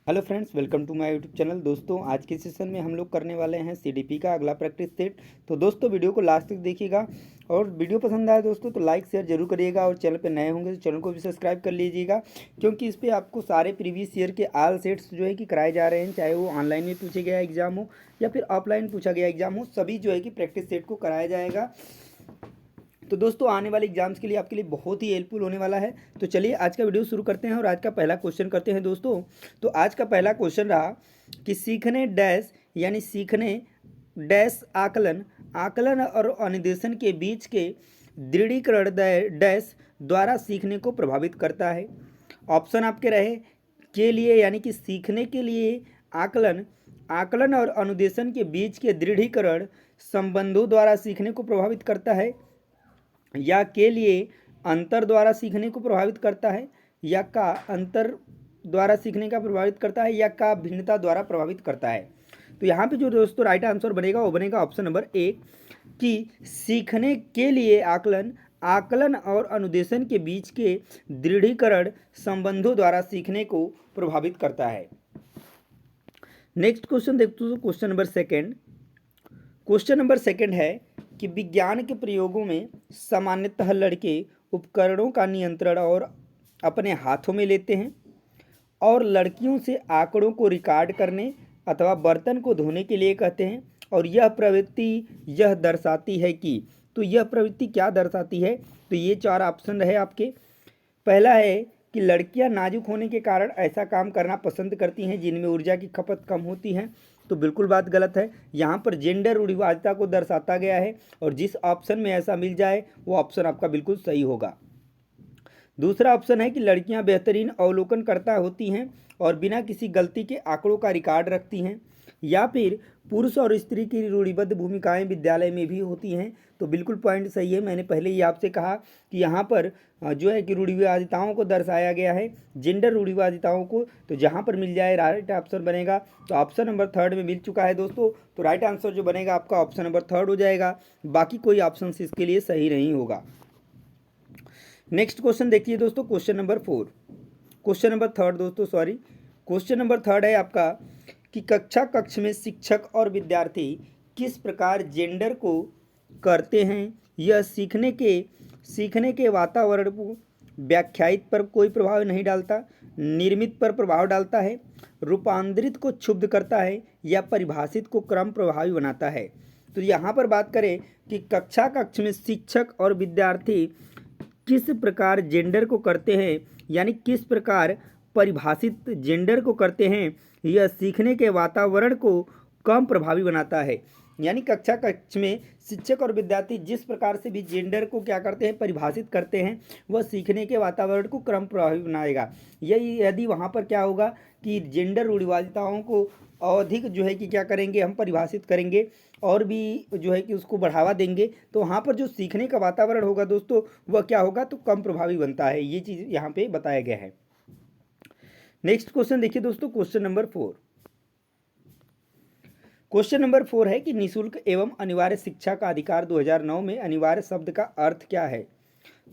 Hello friends, welcome to my YouTube channel. दोस्तों, आज के सेशन में हम लोग करने वाले हैं सीडीपी का अगला प्रैक्टिस सेट। तो दोस्तों, वीडियो को लास्ट तक देखिएगा और वीडियो पसंद आए दोस्तों तो लाइक शेयर जरूर करिएगा और चैनल पे नए होंगे तो चैनल को भी सब्सक्राइब कर लीजिएगा, क्योंकि इस पर आपको सारे प्रीवियस ईयर के ऑल सेट्स जो है कि कराए जा रहे हैं, चाहे वो ऑनलाइन में पूछे गया एग्जाम हो या फिर ऑफलाइन पूछा गया एग्जाम हो, सभी जो है कि प्रैक्टिस सेट को कराया जाएगा। तो दोस्तों, आने वाले एग्जाम्स के लिए आपके लिए बहुत ही हेल्पफुल होने वाला है। तो चलिए आज का वीडियो शुरू करते हैं और आज का पहला क्वेश्चन करते हैं दोस्तों। तो आज का पहला क्वेश्चन रहा कि सीखने डैश यानी सीखने डैश आकलन आकलन और अनुदेशन के बीच के दृढ़ीकरण डैश द्वारा सीखने को प्रभावित करता है। ऑप्शन आपके रहे के लिए यानी कि सीखने के लिए आकलन आकलन और अनुदेशन के बीच के दृढ़ीकरण संबंधों द्वारा सीखने को प्रभावित करता है, या के लिए अंतर द्वारा सीखने को प्रभावित करता है, या का अंतर द्वारा सीखने का प्रभावित करता है, या का भिन्नता द्वारा प्रभावित करता है। तो यहाँ पे जो दोस्तों राइट आंसर बनेगा वो बनेगा ऑप्शन नंबर ए कि सीखने के लिए आकलन आकलन और अनुदेशन के बीच के दृढ़ीकरण संबंधों द्वारा सीखने को प्रभावित करता है। नेक्स्ट क्वेश्चन देखते हो, question number second. Question number second है कि विज्ञान के प्रयोगों में सामान्यतः लड़के उपकरणों का नियंत्रण और अपने हाथों में लेते हैं और लड़कियों से आंकड़ों को रिकॉर्ड करने अथवा बर्तन को धोने के लिए कहते हैं, और यह प्रवृत्ति यह दर्शाती है कि, तो यह प्रवृत्ति क्या दर्शाती है। तो ये चार ऑप्शन रहे आपके। पहला है कि लड़कियां नाजुक होने के कारण ऐसा काम करना पसंद करती हैं जिनमें ऊर्जा की खपत कम होती है। तो बिल्कुल बात गलत है। यहाँ पर जेंडर रूढ़िवादिता को दर्शाता गया है और जिस ऑप्शन में ऐसा मिल जाए वो ऑप्शन आपका बिल्कुल सही होगा। दूसरा ऑप्शन है कि लड़कियां बेहतरीन अवलोकनकर्ता होती हैं और बिना किसी गलती के आंकड़ों का रिकॉर्ड रखती हैं, या फिर पुरुष और स्त्री की रूढ़िबद्ध भूमिकाएं विद्यालय में भी होती हैं। तो बिल्कुल पॉइंट सही है। मैंने पहले ही आपसे कहा कि यहाँ पर जो है कि रूढ़िवादिताओं को दर्शाया गया है, जेंडर रूढ़िवादिताओं को। तो जहाँ पर मिल जाए राइट ऑप्शन बनेगा। तो ऑप्शन नंबर थर्ड में मिल चुका है दोस्तों। तो राइट आंसर जो बनेगा आपका ऑप्शन नंबर थर्ड हो जाएगा, बाकी कोई ऑप्शन इसके लिए सही नहीं होगा। नेक्स्ट क्वेश्चन देखिए दोस्तों, question number four, question number third दोस्तों, सॉरी, क्वेश्चन नंबर थर्ड है आपका कि कक्ष में शिक्षक और विद्यार्थी किस प्रकार जेंडर को करते हैं। यह सीखने के वातावरण को व्याख्यायित पर कोई प्रभाव नहीं डालता, निर्मित पर प्रभाव डालता है, रूपांतरित को क्षुब्ध करता है, या परिभाषित को क्रम प्रभावी बनाता है। तो यहाँ पर बात करें कि कक्ष में शिक्षक और विद्यार्थी किस प्रकार जेंडर को करते हैं, यानी किस प्रकार परिभाषित जेंडर को करते हैं, यह सीखने के वातावरण को कम प्रभावी बनाता है। यानी कक्ष में शिक्षक और विद्यार्थी जिस प्रकार से भी जेंडर को क्या करते हैं, परिभाषित करते हैं, वह सीखने के वातावरण को क्रम प्रभावी बनाएगा। यही यदि वहाँ पर क्या होगा कि जेंडर रूढ़िवादिताओं को अधिक जो है कि क्या करेंगे, हम परिभाषित करेंगे और भी जो है कि उसको बढ़ावा देंगे, तो वहाँ पर जो सीखने का वातावरण होगा दोस्तों वह क्या होगा, तो कम प्रभावी बनता है। ये चीज़ यहाँ पे बताया गया है। नेक्स्ट क्वेश्चन देखिए दोस्तों, question number four. Question number four है कि निःशुल्क एवं अनिवार्य शिक्षा का अधिकार 2009 में अनिवार्य शब्द का अर्थ क्या है।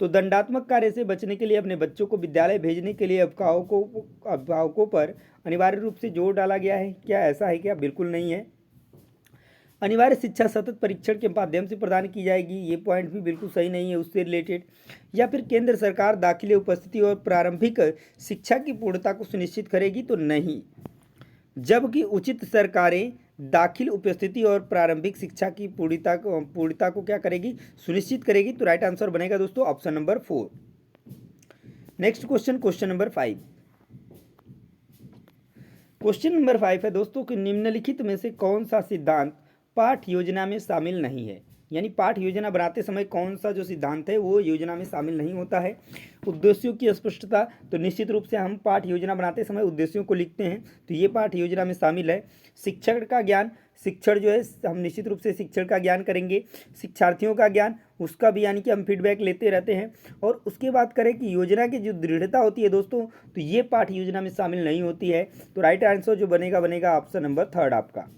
तो दंडात्मक कार्य से बचने के लिए अपने बच्चों को विद्यालय भेजने के लिए अभिभावकों पर अनिवार्य रूप से जोर डाला गया है। क्या ऐसा है क्या? बिल्कुल नहीं है। अनिवार्य शिक्षा सतत परीक्षण के माध्यम से प्रदान की जाएगी, ये पॉइंट भी बिल्कुल सही नहीं है उससे रिलेटेड। या फिर केंद्र सरकार दाखिले उपस्थिति और प्रारंभिक शिक्षा की पूर्णता को सुनिश्चित करेगी, तो नहीं। जबकि उचित सरकारें दाखिल उपस्थिति और प्रारंभिक शिक्षा की पूर्णता को क्या करेगी, सुनिश्चित करेगी। तो राइट आंसर बनेगा दोस्तों option number four. Next question, question number five. Question number five है दोस्तों कि निम्नलिखित में से कौन सा सिद्धांत पाठ योजना में शामिल नहीं है। यानी पाठ योजना बनाते समय कौन सा जो सिद्धांत है वो योजना में शामिल नहीं होता है। उद्देश्यों की स्पष्टता, तो निश्चित रूप से हम पाठ योजना बनाते समय उद्देश्यों को लिखते हैं, तो ये पाठ योजना में शामिल है। शिक्षण का ज्ञान, शिक्षण जो है हम निश्चित रूप से शिक्षण का ज्ञान करेंगे। शिक्षार्थियों का ज्ञान, उसका भी यानी कि हम फीडबैक लेते रहते हैं। और उसके बाद करें कि योजना की जो दृढ़ता होती है दोस्तों, तो ये पाठ योजना में शामिल नहीं होती है। तो राइट आंसर जो बनेगा ऑप्शन नंबर थर्ड आपका।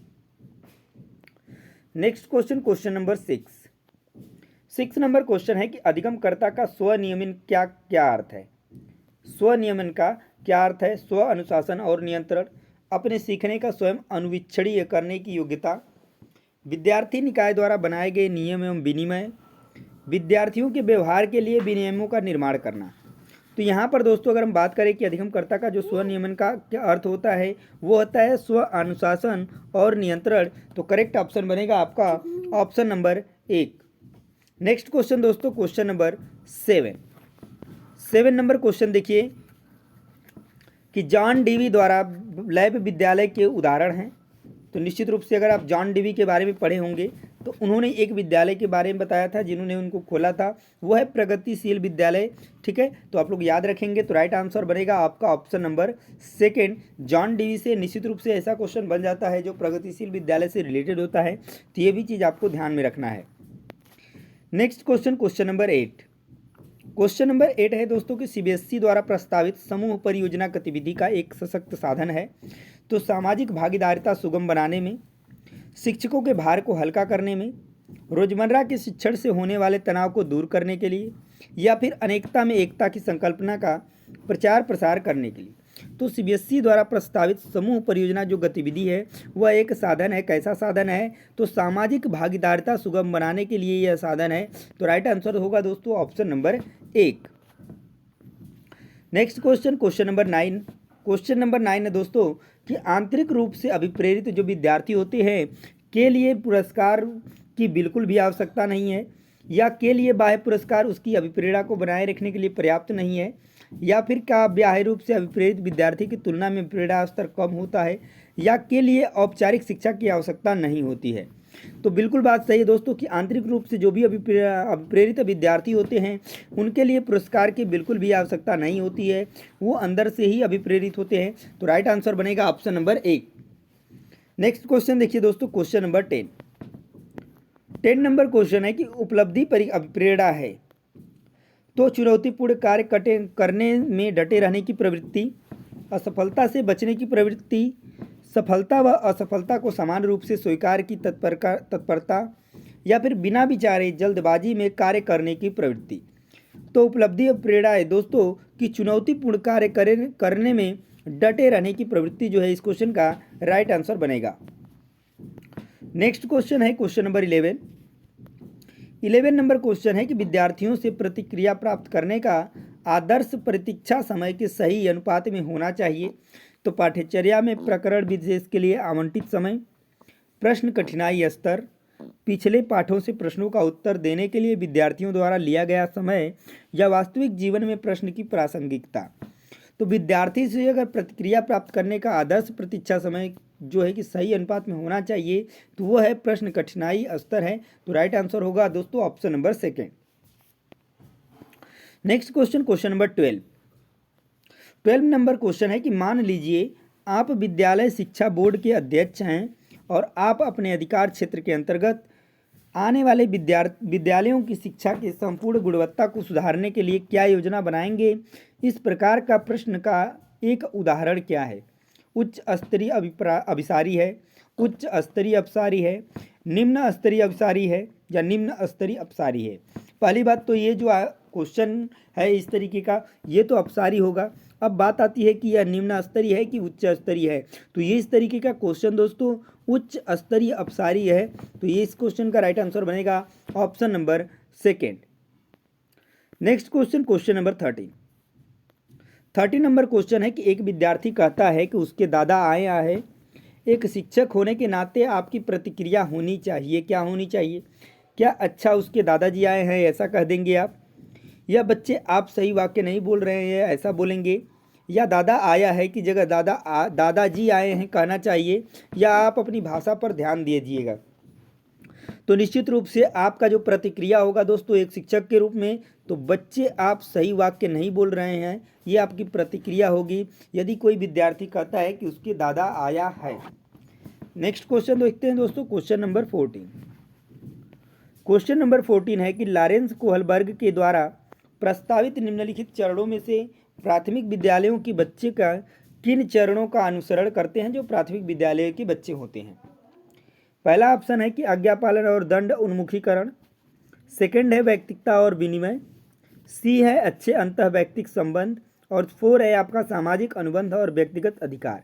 Next question, question number six number question है कि अधिगमकर्ता का स्वनियमन क्या क्या अर्थ है। स्वनियमन का क्या अर्थ है? स्व अनुशासन और नियंत्रण, अपने सीखने का स्वयं अनुवीक्षणीय करने की योग्यता, विद्यार्थी निकाय द्वारा बनाए गए नियम एवं विनिमय, विद्यार्थियों के व्यवहार के लिए विनियमों का निर्माण करना। तो यहाँ पर दोस्तों अगर हम बात करें कि अधिगमकर्ता का जो स्वनियमन का क्या अर्थ होता है, वो होता है स्व अनुशासन और नियंत्रण। तो करेक्ट ऑप्शन बनेगा आपका ऑप्शन नंबर 1। नेक्स्ट क्वेश्चन दोस्तों, क्वेश्चन नंबर 7 नंबर क्वेश्चन देखिए कि जॉन डीवी द्वारा लैब विद्यालय के उदाहरण हैं। तो निश्चित रूप से अगर आप जॉन डीवी के बारे में पढ़े होंगे तो उन्होंने एक विद्यालय के बारे में बताया था जिन्होंने उनको खोला था, वो है प्रगतिशील विद्यालय। ठीक है, तो आप लोग याद रखेंगे। तो राइट आंसर बनेगा आपका ऑप्शन नंबर 2। जॉन डीवी से निश्चित रूप से ऐसा क्वेश्चन बन जाता है जो प्रगतिशील विद्यालय से रिलेटेड होता है, तो ये भी चीज़ आपको ध्यान में रखना है। Next question, question number 8। Question number 8 है दोस्तों कि सीबीएसई द्वारा प्रस्तावित समूह परियोजना गतिविधि का एक सशक्त साधन है। तो सामाजिक भागीदारिता सुगम बनाने में, शिक्षकों के भार को हल्का करने में, रोजमर्रा के शिक्षण से होने वाले तनाव को दूर करने के लिए, या फिर अनेकता में एकता की संकल्पना का प्रचार प्रसार करने के लिए। तो सीबीएसई द्वारा प्रस्तावित समूह परियोजना जो गतिविधि है वह एक साधन है। कैसा साधन है? तो सामाजिक भागीदारिता सुगम बनाने के लिए यह साधन है। तो राइट आंसर होगा दोस्तों option number 1। Next question, question number 9। Question number 9 है दोस्तों कि आंतरिक रूप से अभिप्रेरित जो विद्यार्थी होते हैं के लिए पुरस्कार की बिल्कुल भी आवश्यकता नहीं है, या के लिए बाह्य पुरस्कार उसकी अभिप्रेरणा को बनाए रखने के लिए पर्याप्त नहीं है, या फिर क्या बाह्य रूप से अभिप्रेरित विद्यार्थी की तुलना में प्रेरणा स्तर कम होता है, या के लिए औपचारिक शिक्षा की आवश्यकता नहीं होती है। तो बिल्कुल बात सही है दोस्तों कि आंतरिक रूप से जो भी अभिप्रेरित विद्यार्थी होते हैं उनके लिए पुरस्कार की बिल्कुल भी आवश्यकता नहीं होती है, वो अंदर से ही अभिप्रेरित होते हैं। तो राइट आंसर बनेगा ऑप्शन नंबर 1। नेक्स्ट क्वेश्चन देखिए दोस्तों, क्वेश्चन नंबर 10 नंबर क्वेश्चन है कि उपलब्धि पर अभिप्रेरणा है तो चुनौतीपूर्ण कार्य करने में डटे रहने की प्रवृत्ति, असफलता से बचने की प्रवृत्ति, सफलता व असफलता को समान रूप से स्वीकार की तत्परता, या फिर बिना विचारे जल्दबाजी में कार्य करने की प्रवृत्ति। तो उपलब्धि और प्रेरणा है दोस्तों कि चुनौतीपूर्ण कार्य करने में डटे रहने की प्रवृत्ति जो है इस क्वेश्चन का राइट आंसर बनेगा। नेक्स्ट क्वेश्चन है क्वेश्चन नंबर 11 नंबर क्वेश्चन है कि विद्यार्थियों से प्रतिक्रिया प्राप्त करने का आदर्श प्रतीक्षा समय के सही अनुपात में होना चाहिए। तो पाठ्यचर्या में प्रकरण विशेष के लिए आवंटित समय, प्रश्न कठिनाई स्तर, पिछले पाठों से प्रश्नों का उत्तर देने के लिए विद्यार्थियों द्वारा लिया गया समय, या वास्तविक जीवन में प्रश्न की प्रासंगिकता। तो विद्यार्थी से अगर प्रतिक्रिया प्राप्त करने का आदर्श प्रतीक्षा समय जो है कि सही अनुपात में होना चाहिए, तो वो है प्रश्न कठिनाई स्तर है। तो राइट आंसर होगा दोस्तों option number 2। Next question, question number 12 number question है कि मान लीजिए आप विद्यालय शिक्षा बोर्ड के अध्यक्ष हैं और आप अपने अधिकार क्षेत्र के अंतर्गत आने वाले विद्यालयों की शिक्षा की संपूर्ण गुणवत्ता को सुधारने के लिए क्या योजना बनाएंगे। इस प्रकार का प्रश्न का एक उदाहरण क्या है? उच्च स्तरीय अभिसारी है, उच्च स्तरीय अपसारी है, निम्न स्तरीय अभिसारी है, या निम्न स्तरीय अपसारी है। पहली बात तो ये जो क्वेश्चन है इस तरीके का, ये तो अपसारी होगा। अब बात आती है कि यह निम्न स्तरीय है कि उच्च स्तरीय है। तो ये इस तरीके का क्वेश्चन दोस्तों उच्च स्तरीय अपसारी है। तो ये इस क्वेश्चन का राइट आंसर बनेगा option number 2। Next question, question number 13 number question है कि एक विद्यार्थी कहता है कि उसके दादा आए हैं। एक शिक्षक होने के नाते आपकी प्रतिक्रिया होनी चाहिए। क्या होनी चाहिए? क्या अच्छा उसके दादाजी आए हैं ऐसा कह देंगे आप, या बच्चे आप सही वाक्य नहीं बोल रहे हैं ऐसा बोलेंगे, या दादा आया है की जगह दादाजी आए हैं कहना चाहिए, या आप अपनी भाषा पर ध्यान दीजिएगा। तो निश्चित रूप से आपका जो प्रतिक्रिया होगा दोस्तों एक शिक्षक के रूप में, तो बच्चे आप सही वाक्य नहीं बोल रहे हैं, ये आपकी प्रतिक्रिया होगी यदि कोई विद्यार्थी कहता है कि उसके दादा आया है। नेक्स्ट क्वेश्चन देखते हैं दोस्तों, क्वेश्चन नंबर 14। क्वेश्चन नंबर 14 है कि लॉरेंस कोहलबर्ग के द्वारा प्रस्तावित निम्नलिखित चरणों में से प्राथमिक विद्यालयों के बच्चे का किन चरणों का अनुसरण करते हैं जो प्राथमिक विद्यालय के बच्चे होते हैं। पहला ऑप्शन है कि आज्ञा पालन और दंड उन्मुखीकरण, सेकंड है व्यक्तिकता और विनिमय, सी है अच्छे अंतःवैयक्तिक संबंध, और 4 है आपका सामाजिक अनुबंध और व्यक्तिगत अधिकार।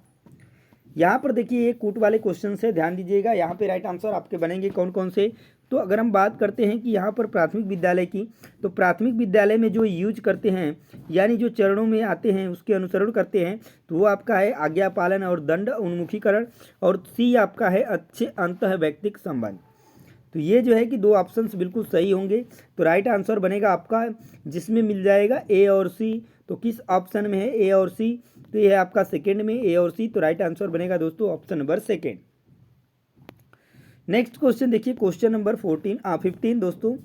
यहाँ पर देखिए ये कूट वाले क्वेश्चन से ध्यान दीजिएगा, यहाँ पे राइट आंसर आपके बनेंगे कौन कौन से। तो अगर हम बात करते हैं कि यहाँ पर प्राथमिक विद्यालय की, तो प्राथमिक विद्यालय में जो यूज करते हैं यानी जो चरणों में आते हैं उसके अनुसरण करते हैं, तो वो आपका है आज्ञा पालन और दंड उन्मुखीकरण, और सी आपका है अच्छे अंतः व्यक्तिक संबंध। तो ये जो है कि 2 ऑप्शंस बिल्कुल सही होंगे। तो राइट आंसर बनेगा आपका जिसमें मिल जाएगा ए और सी। तो किस ऑप्शन में है ए और सी? तो ये है आपका सेकेंड में ए और सी। तो राइट आंसर बनेगा दोस्तों option number second. Next question देखिए, क्वेश्चन नंबर 15 दोस्तों,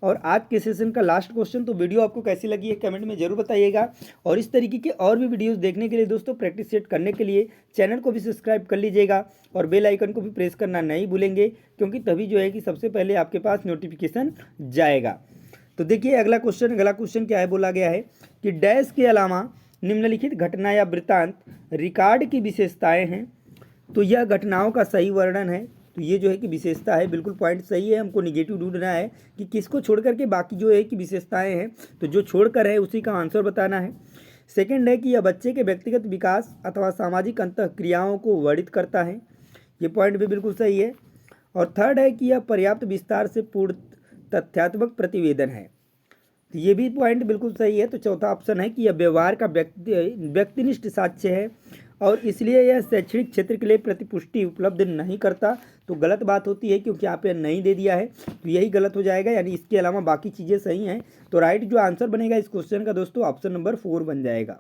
और आज के सेशन का लास्ट क्वेश्चन। तो वीडियो आपको कैसी लगी है कमेंट में जरूर बताइएगा, और इस तरीके के और भी वीडियोस देखने के लिए दोस्तों, प्रैक्टिस सेट करने के लिए चैनल को भी सब्सक्राइब कर लीजिएगा और बेल आइकन को भी प्रेस करना नहीं भूलेंगे, क्योंकि तभी जो है कि सबसे पहले आपके पास नोटिफिकेशन जाएगा। तो देखिए अगला क्वेश्चन क्या है, बोला गया है कि डैश के अलावा निम्नलिखित घटना या वृत्तांत रिकॉर्ड की विशेषताएँ हैं। तो यह घटनाओं का सही वर्णन है। तो ये जो है कि विशेषता है, बिल्कुल पॉइंट सही है। हमको निगेटिव ढूंढना है कि किसको छोड़ करके बाकी जो है कि विशेषताएं हैं, तो जो छोड़कर है उसी का आंसर बताना है। सेकंड है कि यह बच्चे के व्यक्तिगत विकास अथवा सामाजिक अंतःक्रियाओं को वर्णित करता है। ये पॉइंट भी बिल्कुल सही है। और थर्ड है कि यह पर्याप्त विस्तार से पूर्ण तथ्यात्मक प्रतिवेदन है। तो ये भी पॉइंट बिल्कुल सही है। तो चौथा ऑप्शन है कि यह व्यवहार का व्यक्तिनिष्ठ साक्ष्य है और इसलिए यह शैक्षणिक क्षेत्र के लिए प्रतिपुष्टि उपलब्ध नहीं करता। तो गलत बात होती है, क्योंकि यहाँ पे नहीं दे दिया है, तो यही गलत हो जाएगा, यानी इसके अलावा बाकी चीज़ें सही हैं। तो राइट जो आंसर बनेगा इस क्वेश्चन का दोस्तों ऑप्शन नंबर 4 बन जाएगा।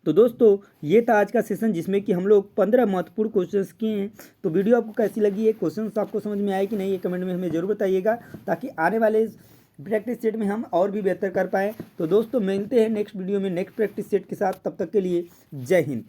तो दोस्तों ये था आज का सेशन, जिसमें कि हम लोग 15 महत्वपूर्ण क्वेश्चंस किए हैं। तो वीडियो आपको कैसी लगी है, क्वेश्चंस आपको समझ में आए कि नहीं, ये कमेंट में हमें जरूर बताइएगा, ताकि आने वाले प्रैक्टिस सेट में हम और भी बेहतर कर पाएँ। तो दोस्तों मिलते हैं नेक्स्ट वीडियो में नेक्स्ट प्रैक्टिस सेट के साथ, तब तक के लिए जय हिंद।